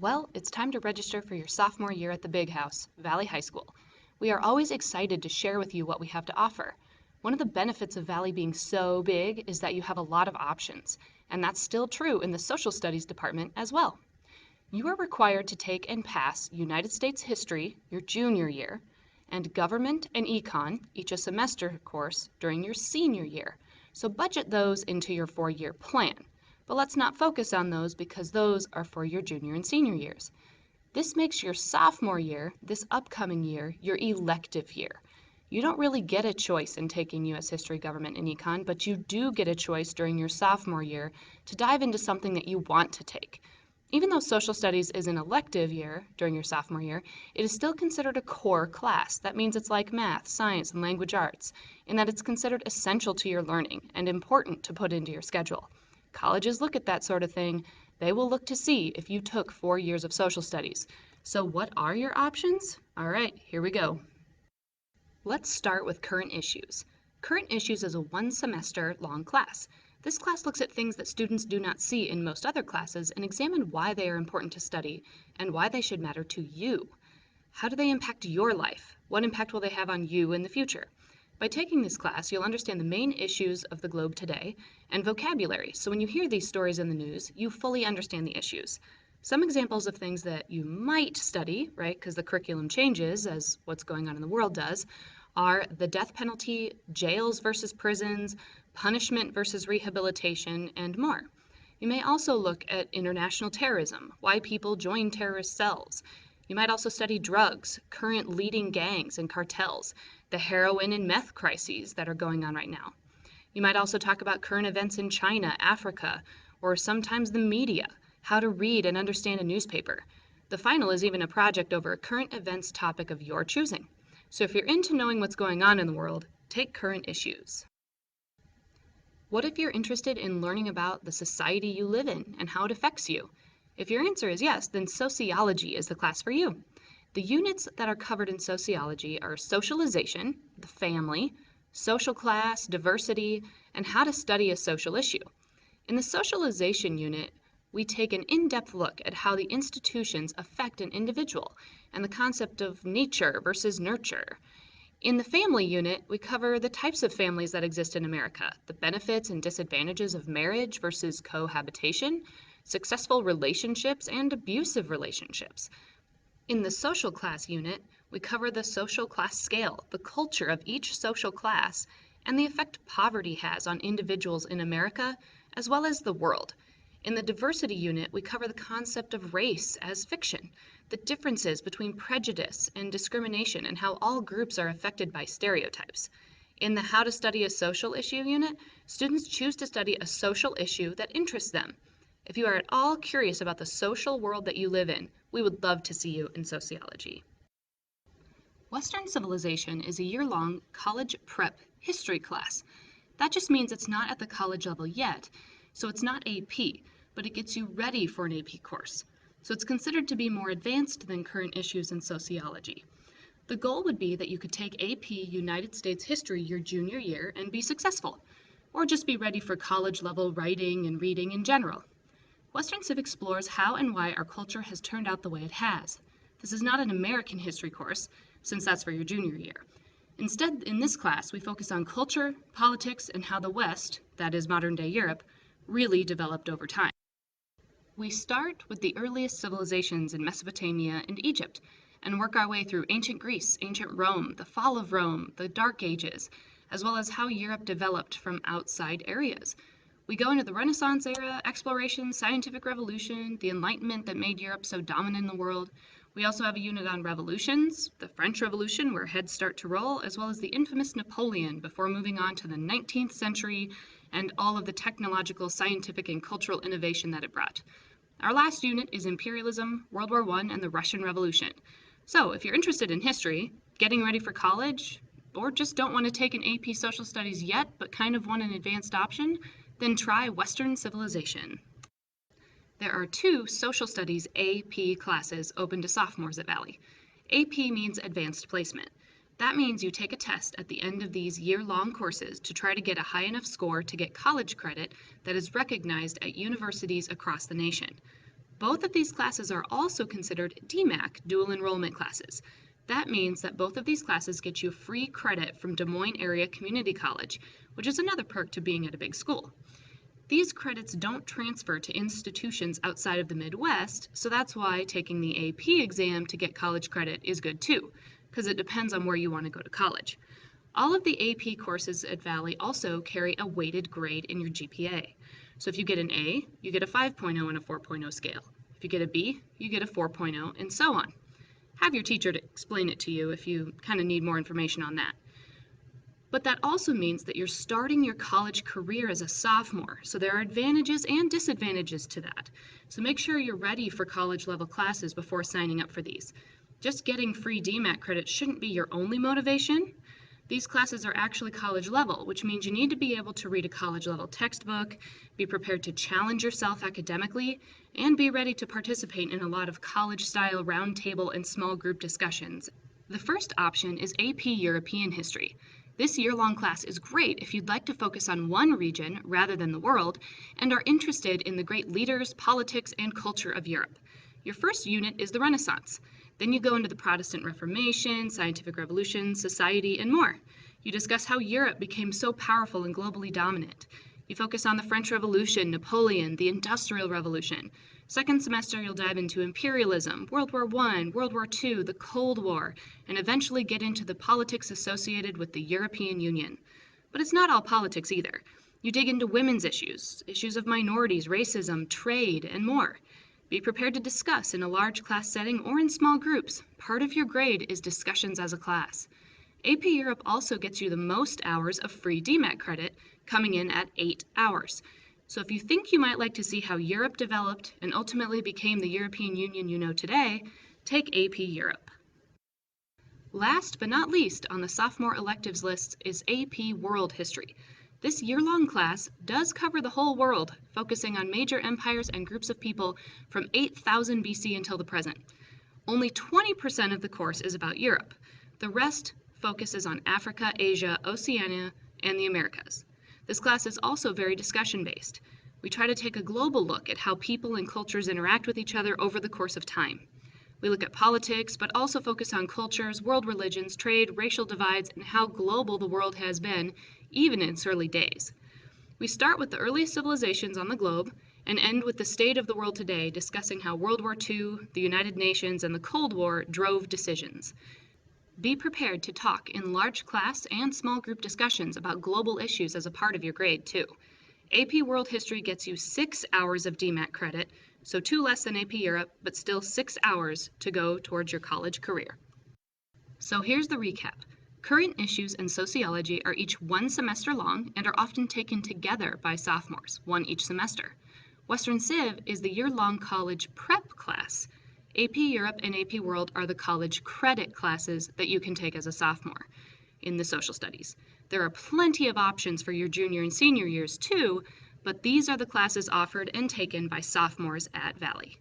Well, it's time to register for your sophomore year at the Big House, Valley High School. We are always excited to share with you what we have to offer. One of the benefits of Valley being so big is that you have a lot of options, and that's still true in the social studies department as well. You are required to take and pass United States history your junior year, and government and econ, each a semester course, during your senior year. So budget those into your 4-year plan. But let's not focus on those because those are for your junior and senior years. This makes your sophomore year, this upcoming year, your elective year. You don't really get a choice in taking U.S. history, government, and econ, but you do get a choice during your sophomore year to dive into something that you want to take. Even though social studies is an elective year during your sophomore year, it is still considered a core class. That means it's like math, science, and language arts, in that it's considered essential to your learning and important to put into your schedule. Colleges look at that sort of thing. They will look to see if you took 4 years of social studies. So what are your options? All right, here we go. Let's start with current issues. Current issues is a 1-semester long class. This class looks at things that students do not see in most other classes and examine why they are important to study and why they should matter to you. How do they impact your life? What impact will they have on you in the future? By taking this class, you'll understand the main issues of the globe today and vocabulary, so when you hear these stories in the news, you fully understand the issues. Some examples of things that you might study, right, because the curriculum changes as what's going on in the world does, are the death penalty, jails versus prisons, punishment versus rehabilitation, and more. You may also look at international terrorism, why people join terrorist cells. You might also study drugs, current leading gangs and cartels, the heroin and meth crises that are going on right now. You might also talk about current events in China, Africa, or sometimes the media, how to read and understand a newspaper. The final is even a project over a current events topic of your choosing. So if you're into knowing what's going on in the world, take current issues. What if you're interested in learning about the society you live in and how it affects you? If your answer is yes, then sociology is the class for you. The units that are covered in sociology are socialization, the family, social class, diversity, and how to study a social issue. In the socialization unit, we take an in-depth look at how the institutions affect an individual and the concept of nature versus nurture. In the family unit, we cover the types of families that exist in America, the benefits and disadvantages of marriage versus cohabitation, successful relationships, and abusive relationships. In the social class unit, we cover the social class scale, the culture of each social class, and the effect poverty has on individuals in America, as well as the world. In the diversity unit, we cover the concept of race as fiction, the differences between prejudice and discrimination, and how all groups are affected by stereotypes. In the How to Study a Social Issue unit, students choose to study a social issue that interests them. If you are at all curious about the social world that you live in, we would love to see you in sociology. Western Civilization is a year-long college prep history class. That just means it's not at the college level yet, so it's not AP, but it gets you ready for an AP course. So it's considered to be more advanced than current issues in sociology. The goal would be that you could take AP United States history your junior year and be successful, or just be ready for college level writing and reading in general. Western Civ explores how and why our culture has turned out the way it has. This is not an American history course, since that's for your junior year. Instead, in this class, we focus on culture, politics, and how the West, that is modern-day Europe, really developed over time. We start with the earliest civilizations in Mesopotamia and Egypt, and work our way through ancient Greece, ancient Rome, the fall of Rome, the Dark Ages, as well as how Europe developed from outside areas. We go into the Renaissance era, exploration, scientific revolution, the Enlightenment that made Europe so dominant in the world. We also have a unit on revolutions, the French Revolution, where heads start to roll, as well as the infamous Napoleon, before moving on to the 19th century and all of the technological, scientific, and cultural innovation that it brought. Our last unit is imperialism, World War I, and the Russian Revolution. So if you're interested in history, getting ready for college, or just don't want to take an AP Social Studies yet, but kind of want an advanced option, then try Western Civilization. There are 2 Social Studies AP classes open to sophomores at Valley. AP means Advanced Placement. That means you take a test at the end of these year-long courses to try to get a high enough score to get college credit that is recognized at universities across the nation. Both of these classes are also considered DMAC, dual enrollment classes. That means that both of these classes get you free credit from Des Moines Area Community College, which is another perk to being at a big school. These credits don't transfer to institutions outside of the Midwest, so that's why taking the AP exam to get college credit is good too, because it depends on where you want to go to college. All of the AP courses at Valley also carry a weighted grade in your GPA. So if you get an A, you get a 5.0 on a 4.0 scale. If you get a B, you get a 4.0, and so on. Have your teacher to explain it to you if you kind of need more information on that. But that also means that you're starting your college career as a sophomore, so there are advantages and disadvantages to that. So make sure you're ready for college level classes before signing up for these. Just getting free DMAT credit shouldn't be your only motivation. These classes are actually college level, which means you need to be able to read a college level textbook, be prepared to challenge yourself academically, and be ready to participate in a lot of college style roundtable and small group discussions. The first option is AP European History. This year-long class is great if you'd like to focus on one region rather than the world and are interested in the great leaders, politics, and culture of Europe. Your first unit is the Renaissance. Then you go into the Protestant Reformation, Scientific Revolution, society, and more. You discuss how Europe became so powerful and globally dominant. You focus on the French Revolution, Napoleon, the Industrial Revolution. Second semester, you'll dive into imperialism, World War I, World War II, the Cold War, and eventually get into the politics associated with the European Union. But it's not all politics either. You dig into women's issues, issues of minorities, racism, trade, and more. Be prepared to discuss in a large class setting or in small groups. Part of your grade is discussions as a class. AP Europe also gets you the most hours of free DMAT credit, coming in at 8 hours. So if you think you might like to see how Europe developed and ultimately became the European Union you know today, take AP Europe. Last but not least on the sophomore electives list is AP World History. This year-long class does cover the whole world, focusing on major empires and groups of people from 8000 BC until the present. Only 20% of the course is about Europe. The rest focuses on Africa, Asia, Oceania, and the Americas. This class is also very discussion-based. We try to take a global look at how people and cultures interact with each other over the course of time. We look at politics, but also focus on cultures, world religions, trade, racial divides, and how global the world has been, even in its early days. We start with the earliest civilizations on the globe and end with the state of the world today, discussing how World War II, the United Nations, and the Cold War drove decisions. Be prepared to talk in large class and small group discussions about global issues as a part of your grade, too. AP World History gets you 6 hours of DMAT credit, so 2 less than AP Europe, but still 6 hours to go towards your college career. So here's the recap. Current issues and sociology are each 1 semester long and are often taken together by sophomores, 1 each semester. Western Civ is the year-long college prep class. AP Europe and AP World are the college credit classes that you can take as a sophomore in the social studies. There are plenty of options for your junior and senior years too, but these are the classes offered and taken by sophomores at Valley.